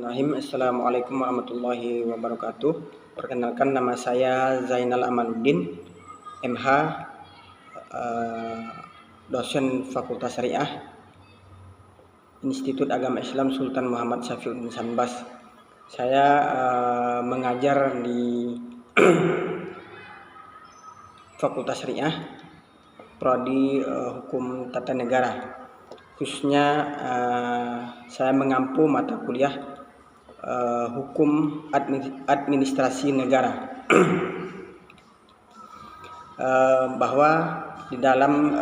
Bismillahirrahmanirrahim. Assalamualaikum warahmatullahi wabarakatuh. Perkenalkan, nama saya Zainal Amaluddin, MH, dosen Fakultas Syariah Institut Agama Islam Sultan Muhammad Syafiuddin Sanbas. Saya mengajar di Fakultas Syariah Prodi Hukum Tata Negara. Khususnya saya mengampu mata kuliah Hukum Administrasi Negara. Bahwa di dalam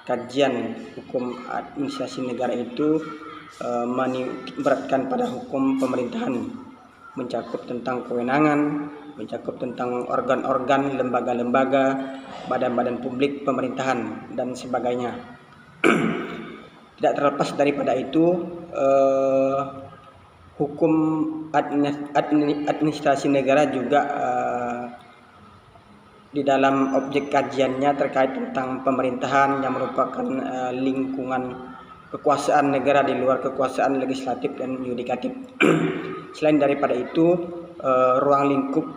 kajian Hukum Administrasi Negara itu menitikberatkan pada hukum pemerintahan, mencakup tentang kewenangan, mencakup tentang organ-organ, lembaga-lembaga, badan-badan publik pemerintahan, dan sebagainya. Tidak terlepas daripada itu, hukum administrasi negara juga di dalam objek kajiannya terkait tentang pemerintahan yang merupakan lingkungan kekuasaan negara di luar kekuasaan legislatif dan yudikatif. Selain daripada itu, ruang lingkup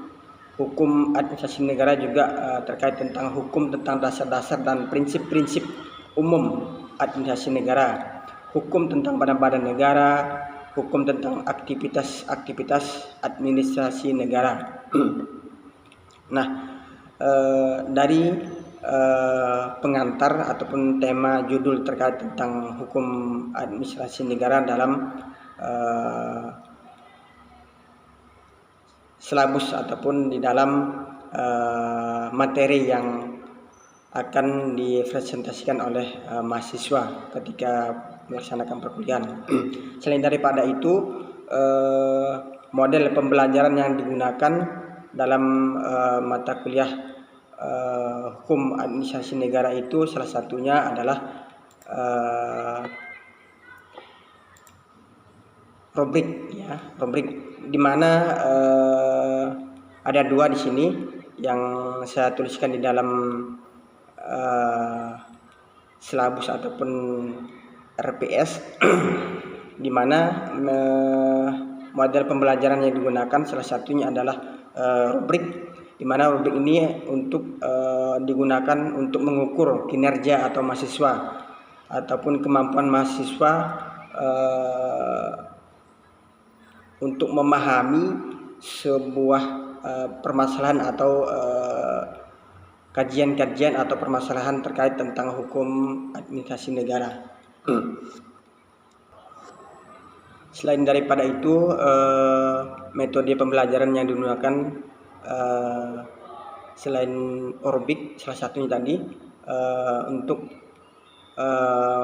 hukum administrasi negara juga terkait tentang hukum tentang dasar-dasar dan prinsip-prinsip umum administrasi negara, hukum tentang badan-badan negara, hukum tentang aktivitas-aktivitas administrasi negara. Nah, dari pengantar ataupun tema judul terkait tentang hukum administrasi negara dalam silabus ataupun di dalam materi yang akan dipresentasikan oleh mahasiswa ketika melaksanakan perkuliahan. Selain daripada itu, model pembelajaran yang digunakan dalam mata kuliah Hukum Administrasi Negara itu salah satunya adalah rubrik, di mana ada dua di sini yang saya tuliskan di dalam silabus ataupun RPS, di mana model pembelajaran yang digunakan salah satunya adalah rubrik, di mana rubrik ini untuk digunakan untuk mengukur kinerja atau mahasiswa ataupun kemampuan mahasiswa untuk memahami sebuah permasalahan atau kajian-kajian atau permasalahan terkait tentang hukum administrasi negara. Selain daripada itu, metode pembelajaran yang digunakan selain rubrik, salah satunya tadi untuk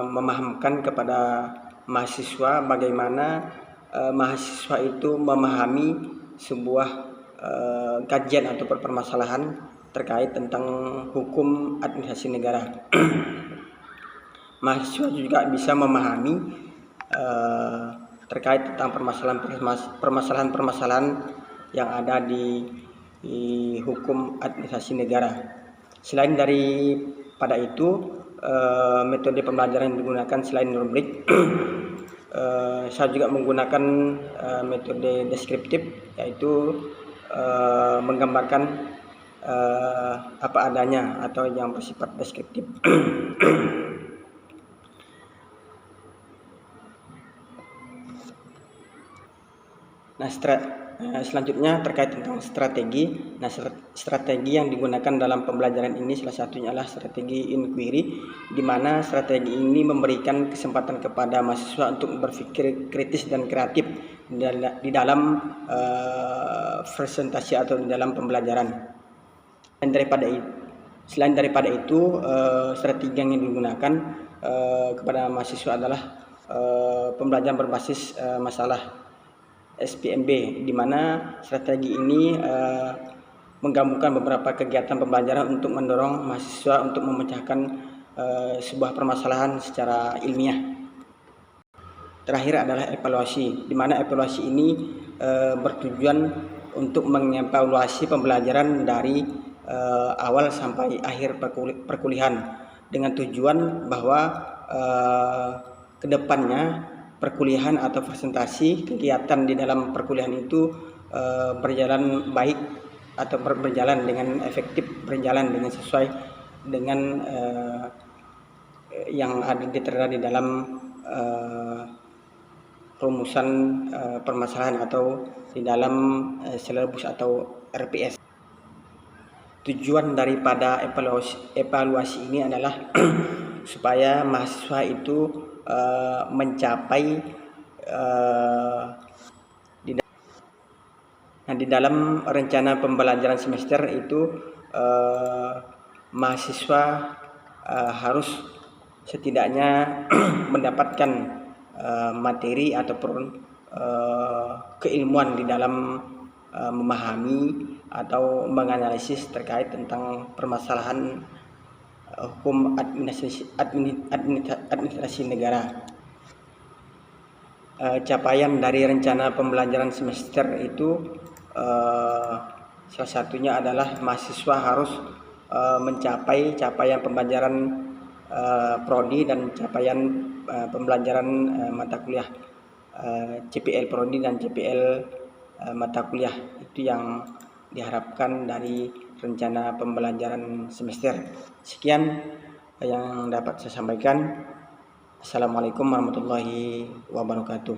memahamkan kepada mahasiswa bagaimana mahasiswa itu memahami sebuah kajian atau permasalahan terkait tentang hukum administrasi negara. Mahasiswa juga bisa memahami terkait tentang permasalahan-permasalahan yang ada di hukum administrasi negara. Selain daripada itu, metode pembelajaran yang digunakan selain rubrik, saya juga menggunakan metode deskriptif, yaitu menggambarkan apa adanya atau yang bersifat deskriptif. Nah, selanjutnya terkait tentang strategi. Nah, strategi yang digunakan dalam pembelajaran ini salah satunya adalah strategi inquiry, di mana strategi ini memberikan kesempatan kepada mahasiswa untuk berpikir kritis dan kreatif di dalam presentasi atau di dalam pembelajaran. Selain daripada itu, strategi yang digunakan kepada mahasiswa adalah pembelajaran berbasis masalah SPMB, di mana strategi ini menggabungkan beberapa kegiatan pembelajaran untuk mendorong mahasiswa untuk memecahkan sebuah permasalahan secara ilmiah. Terakhir adalah evaluasi, di mana evaluasi ini bertujuan untuk mengevaluasi pembelajaran dari awal sampai akhir perkuliahan, dengan tujuan bahwa kedepannya perkuliahan atau presentasi kegiatan di dalam perkuliahan itu berjalan baik atau berjalan dengan efektif, berjalan dengan sesuai dengan yang ada ditertera di dalam rumusan permasalahan atau di dalam silabus atau RPS. Tujuan daripada evaluasi ini adalah supaya mahasiswa itu mencapai di dalam rencana pembelajaran semester itu mahasiswa harus setidaknya mendapatkan materi ataupun keilmuan di dalam memahami atau menganalisis terkait tentang permasalahan hukum administrasi negara. Capaian dari rencana pembelajaran semester itu salah satunya adalah mahasiswa harus mencapai capaian pembelajaran prodi dan capaian pembelajaran mata kuliah CPL prodi dan CPL mata kuliah. Itu yang diharapkan dari rencana pembelajaran semester. Sekian yang dapat saya sampaikan. Assalamualaikum warahmatullahi wabarakatuh.